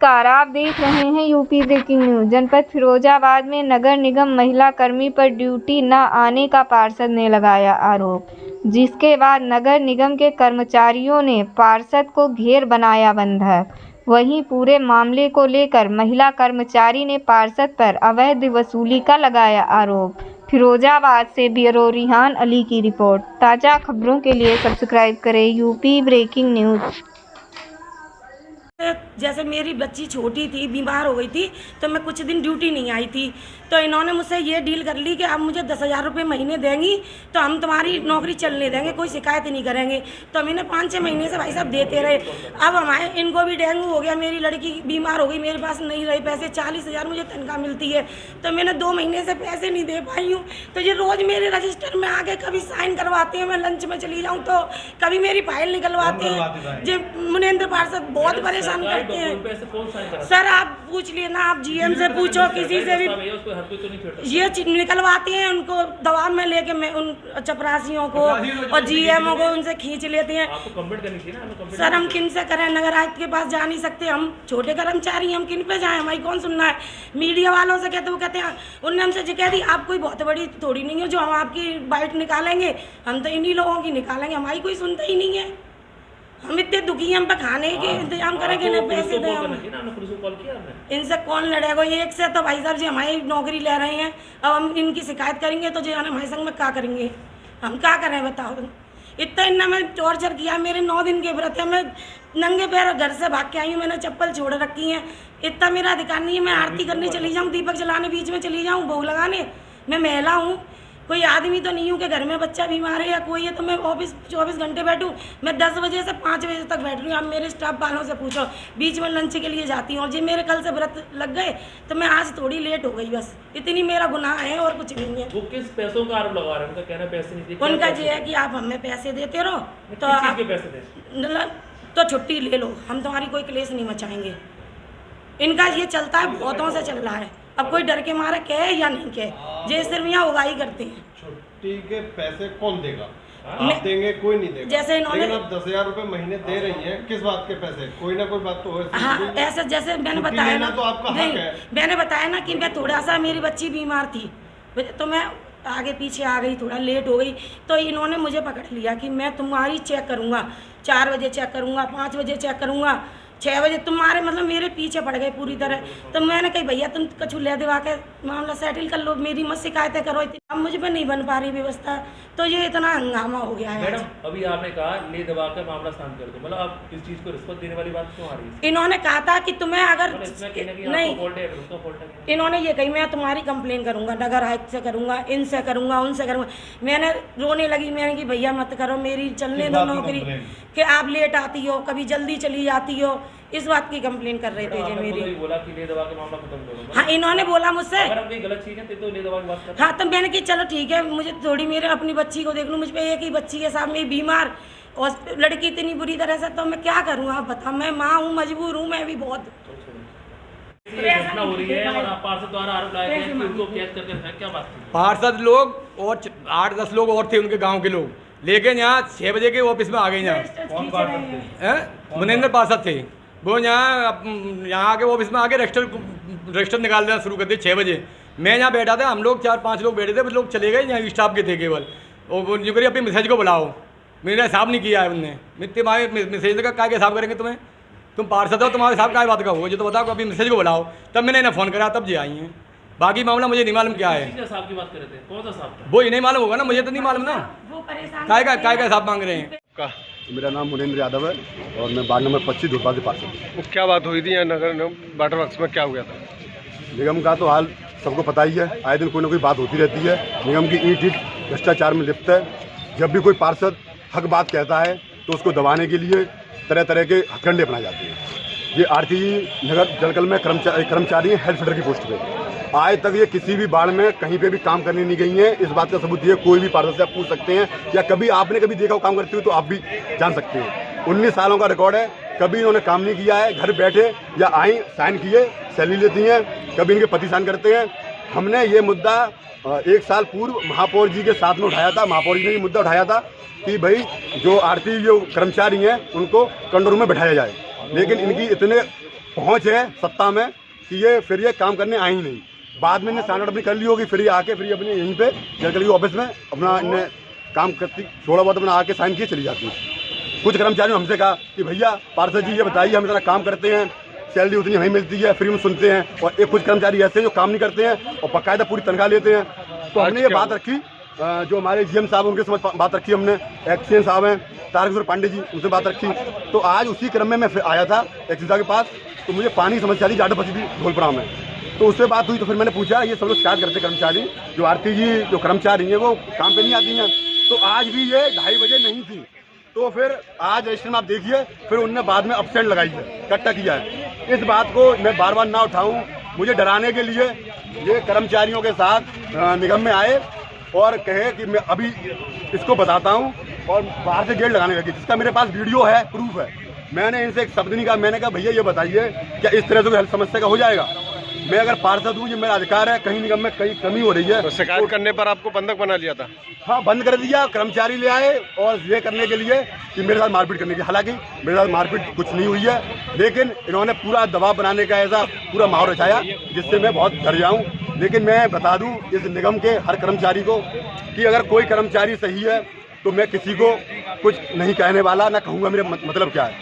नमस्कार, आप देख रहे हैं यूपी ब्रेकिंग न्यूज। जनपद फिरोजाबाद में नगर निगम महिला कर्मी पर ड्यूटी न आने का पार्षद ने लगाया आरोप, जिसके बाद नगर निगम के कर्मचारियों ने पार्षद को घेर बनाया बंधक। वहीं पूरे मामले को लेकर महिला कर्मचारी ने पार्षद पर अवैध वसूली का लगाया आरोप। फिरोजाबाद से ब्यूरो रिहान अली की रिपोर्ट। ताज़ा खबरों के लिए सब्सक्राइब करें यूपी ब्रेकिंग न्यूज। जैसे मेरी बच्ची छोटी थी, बीमार हो गई थी, तो मैं कुछ दिन ड्यूटी नहीं आई थी, तो इन्होंने मुझसे ये डील कर ली कि आप मुझे 10,000 रुपये महीने देंगी तो हम तुम्हारी नौकरी चलने देंगे, कोई शिकायत नहीं करेंगे। तो हम इन्हें 5-6 महीने से भाई साहब देते रहे। अब हमारे इनको भी डेंगू हो गया, मेरी लड़की बीमार हो गई, मेरे पास नहीं रहे पैसे। 40,000 मुझे तनख्वाह मिलती है, तो मैंने 2 महीने से पैसे नहीं दे पाई हूँ। तो ये रोज़ मेरे रजिस्टर में आके कभी साइन करवाते हैं, मैं लंच में चली जाऊँ तो कभी मेरी फाइल निकलवाते हैं। जो मुनेंद्र पार्षद बहुत परेशान करते हैं। सर आप पूछ लिए ना, आप जीएम से पूछो, किसी से भी। ये निकलवाते हैं, उनको दबाव में लेके मैं उन चपरासियों को और जीएमओ को उनसे खींच लेते हैं। सर हम किन से करें, नगर आयुक्त के पास जा नहीं सकते, हम छोटे कर्मचारी, हम किन पे जाएं, हमारी कौन सुनना है। मीडिया वालों से कहते, वो कहते हैं उनने हमसे जो कह दी, आप कोई बहुत बड़ी थोड़ी नहीं है जो हम आपकी बाइट निकालेंगे, हम तो इन्हीं लोगों की निकालेंगे, हमारी कोई सुनता ही नहीं है। हम इतने दुखी हैं, हम पे खाने के इंतजाम करेंगे ना, पैसे दें हम। इनसे कौन लड़ेगा, एक से तो भाई साहब जी हमारी नौकरी ले रहे हैं। अब हम इनकी शिकायत करेंगे तो जो हमारे संग में क्या करेंगे, हम क्या करें बताओ। इतना इन्ना मैं टॉर्चर किया, मेरे 9 दिन के व्रत है, मैं नंगे पैर घर से भाग के आई हूँ, मैंने चप्पल छोड़ रखी है। इतना मेरा अधिकार नहीं है मैं आरती करने चली जाऊँ, दीपक जलाने बीच में चली जाऊँ, भोग लगाने। मैं महिला हूँ, कोई आदमी तो नहीं हूँ कि घर में बच्चा बीमार है या कोई है तो मैं ऑफिस 24 घंटे बैठूँ। मैं 10 बजे से 5 बजे तक बैठ रही हूँ। आप मेरे स्टाफ वालों से पूछो, बीच में लंच के लिए जाती हूँ। और जी मेरे कल से व्रत लग गए तो मैं आज थोड़ी लेट हो गई, बस इतनी मेरा गुनाह है और कुछ नहीं है। वो किस पैसों का आरोप लगा रहे हैं? उनका कहना पैसे नहीं देते। उनका ये है कि आप हमें पैसे देते रहो तो आप तो छुट्टी ले लो, हम तुम्हारी कोई क्लेश नहीं मचाएंगे। इनका ये चलता है, बहुतों से चल रहा है। अब कोई डर के मारे कहे या नहीं कहे, जे सिर्फ यहाँ उगाही करते हैं। छुट्टी के पैसे कौन देगा? आप देंगे, कोई नहीं देगा। जैसे इन्होंने 10,000 रुपए महीने दे रही हैं, किस बात के पैसे? कोई ना कोई बात तो है। हाँ ऐसे जैसे मैंने बताया ना, तो आपका हक है। मैंने बताया ना कि मैं थोड़ा सा, मेरी बच्ची बीमार थी तो मैं आगे पीछे आ गई, थोड़ा लेट हो गई, तो इन्होंने मुझे पकड़ लिया कि मैं तुम्हारी चेक करूँगा, 4 बजे चेक करूँगा, 5 बजे चेक करूँगा, 6 बजे। तुम्हारे मतलब मेरे पीछे पड़ गए पूरी तरह। तो मैंने कही भैया तुम कछु ले दिवा के मामला सेटल कर लो, मेरी मत शिकायतें करो। अब मुझ पर नहीं बन पा रही व्यवस्था, तो ये इतना हंगामा हो गया है। मैडम अभी आपने कहा ले दबा कर मामला शांत कर दो, मतलब आप इस चीज को रिश्वत देने वाली बात क्यों आ रही है? इन्होंने कहा था कि तुम्हें अगर नहीं, इन्होंने ये कही मैं तुम्हारी कंप्लेन करूंगा, नगर आयुक्त से करूंगा, इनसे करूंगा, उनसे करूंगा। मैंने रोने लगी, मैंने कि भैया मत करो, मेरी चलने दो नौकरी, कि आप लेट आती हो, कभी जल्दी चली जाती हो, इस बात की कंप्लेन कर रहे थे जी मेरी। बोला कि ले दबा के मामला खत्म करो। हाँ इन्होंने बोला मुझसे, अगर कोई गलत चीज है तो ले दबा की बात कर। हाँ तो मैंने कि चलो ठीक है, मुझे थोड़ी मेरे अपनी बच्ची को देख लूँ, मुझ पे एक ही बच्ची के साथ में बीमार और लड़की इतनी बुरी तरह से, तो मैं क्या करूँ आप बताओ। मैं माँ हूँ, मजबूर हूँ मैं भी बहुत। घटना हो रही है और आप पार्षद द्वारा आरोप लगाए हैं कि उनको कैद करके रखा है, क्या बात है? पार्षद लोग और 8-10 लोग और थे उनके गांव के लोग, लेकिन यहाँ 6 बजे के ऑफिस में आ गए। यहाँ मुनेंद्र पार्षद थे, वो यहाँ के ऑफिस में आके रजिस्टर निकाल देना शुरू कर दिए 6 बजे। मैं यहाँ बैठा था, हम लोग 4-5 लोग बैठे थे, वो लोग चले गए, यहाँ स्टाफ के थे केवल। और वो जो करिए अपनी मैसेज को बुलाओ, मेरा हिसाब नहीं किया है उनने। तुम्हारे मैसेज का क्या हिसाब करेंगे तुम्हें? तुम पार्षद हो, तुम्हारे हिसाब क्या बात का हो, जो तो बताओ, अभी मैसेज को बुलाओ। तब मैंने इन्हें फ़ोन करा, तब जी आई हैं। बाकी मामला मुझे नहीं मालूम क्या है। साहब की बात कर रहे थे, कौन सा साहब? वो ही नहीं मालूम होगा ना, मुझे तो नहीं मालूम ना काय का हिसाब मांग रहे हैं। मेरा नाम मुनेंद्र यादव है और मैं वार्ड नंबर 25 धूपा से पार्षद हूँ। वो क्या बात हुई थी नगर वाटर वर्क्स में, क्या हो गया था? निगम का तो हाल सबको पता ही है, आए दिन कोई ना कोई बात होती रहती है। निगम की ईंट भ्रष्टाचार में लिप्त है। जब भी कोई पार्षद हक बात कहता है तो उसको दबाने के लिए तरह तरह के हथकंडे अपनाए जाते हैं। ये आरती नगर जलकल में कर्मचारी हैं, हेल्थ सेंटर की पोस्ट पे। आज तक ये किसी भी बार में कहीं पे भी काम करने नहीं गई हैं। इस बात का सबूत ये कोई भी पार्षद से आप पूछ सकते हैं, या कभी आपने कभी देखा हो काम करते हुए तो आप भी जान सकते हैं। 19 सालों का रिकॉर्ड है, कभी इन्होंने काम नहीं किया है। घर बैठे या आई साइन किए, सैलरी लेती हैं, कभी इनके पति साइन करते हैं। हमने ये मुद्दा 1 साल पूर्व महापौर जी के साथ में उठाया था। महापौर जी ने ये मुद्दा उठाया था कि भाई जो आरती जो कर्मचारी हैं उनको कंट्रोल में बैठाया जाए, लेकिन इनकी इतने पहुँच है सत्ता में कि ये फिर ये काम करने आई नहीं। बाद में इन्हें स्टैंडर्ड अपनी कर ली होगी, फिर ये आके फिर ये अपनी यहीं पे जलकली ऑफिस में अपना इन्हें काम करती थोड़ा बहुत अपना आके साइन किए चली जाती है। कुछ कर्मचारियों ने हमसे कहा कि भैया पार्षद जी ये बताइए, हम इतना काम करते हैं, सैलरी उतनी हमें मिलती है, फ्री में सुनते हैं, और एक कुछ कर्मचारी ऐसे हैं जो काम नहीं करते हैं और बाकायदा पूरी तनख्वाह लेते हैं। तो हमने ये बात रखी, जो हमारे GM साहब उनके समझ बात रखी हमने, एक्सीएन साहब हैं तारकेश्वर पांडे जी, उनसे बात रखी। तो आज उसी क्रम में मैं फिर आया था एक्सीएन साहब के पास, तो मुझे पानी की समस्या थी, ज़्यादा फंसी थी धौलपुरा में। तो उससे बात हुई तो फिर मैंने पूछा, ये सब लोग शिकायत करते कर्मचारी, जो आरती जी जो कर्मचारी हैं वो काम पे नहीं आती हैं। तो आज भी ये 2:30 बजे नहीं थी, तो फिर आज रजिस्टर में आप देखिए, फिर उनने बाद में अपसेंट लगाई है, इकट्ठा किया है। इस बात को मैं बार बार ना उठाऊं, मुझे डराने के लिए ये कर्मचारियों के साथ निगम में आए और कहे कि मैं अभी इसको बताता हूं, और बाहर से गेट लगाने लगे, जिसका मेरे पास वीडियो है, प्रूफ है। मैंने इनसे एक शब्द नहीं कहा, मैंने कहा भैया ये बताइए क्या इस तरह से कोई समस्या का हो जाएगा? मैं अगर पार्षद हूँ, ये मेरा अधिकार है, कहीं निगम में कहीं कमी हो रही है तो शिकायत करने पर आपको बंधक बना लिया था? हाँ, बंद कर दिया, कर्मचारी ले आए और ये करने के लिए कि मेरे साथ मारपीट करने की। हालांकि मेरे साथ मारपीट कुछ नहीं हुई है, लेकिन इन्होंने पूरा दबाव बनाने का ऐसा पूरा माहौल रचाया जिससे मैं बहुत डर जाऊँ। लेकिन मैं बता दूँ इस निगम के हर कर्मचारी को कि अगर कोई कर्मचारी सही है तो मैं किसी को कुछ नहीं कहने वाला, ना कहूँगा मेरा मतलब क्या है।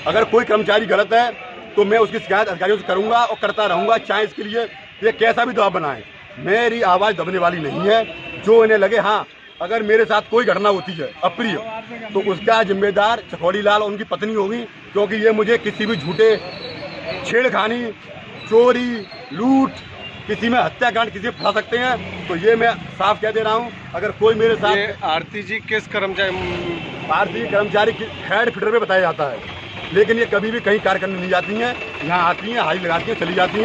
अगर कोई कर्मचारी गलत है तो मैं उसकी शिकायत अधिकारियों से करूंगा और करता रहूंगा, चाहे इसके लिए ये कैसा भी दबाव बनाए। मेरी आवाज़ दबने वाली नहीं है। जो इन्हें लगे हाँ अगर मेरे साथ कोई घटना होती है अप्रिय, तो उसका जिम्मेदार चकौड़ी लाल और उनकी पत्नी होगी, क्योंकि ये मुझे किसी भी झूठे छेड़खानी, चोरी, लूट, किसी में हत्याकांड किसी में फंसा सकते हैं। तो ये मैं साफ कह दे रहा हूँ, अगर कोई मेरे साथ। ये आरती जी किस कर्मचारी हेड फिटर पे बताया जाता है, लेकिन ये कभी भी कहीं कार्य करने नहीं जाती हैं, यहाँ आती हैं, हाई लगाती हैं, चली जाती हैं।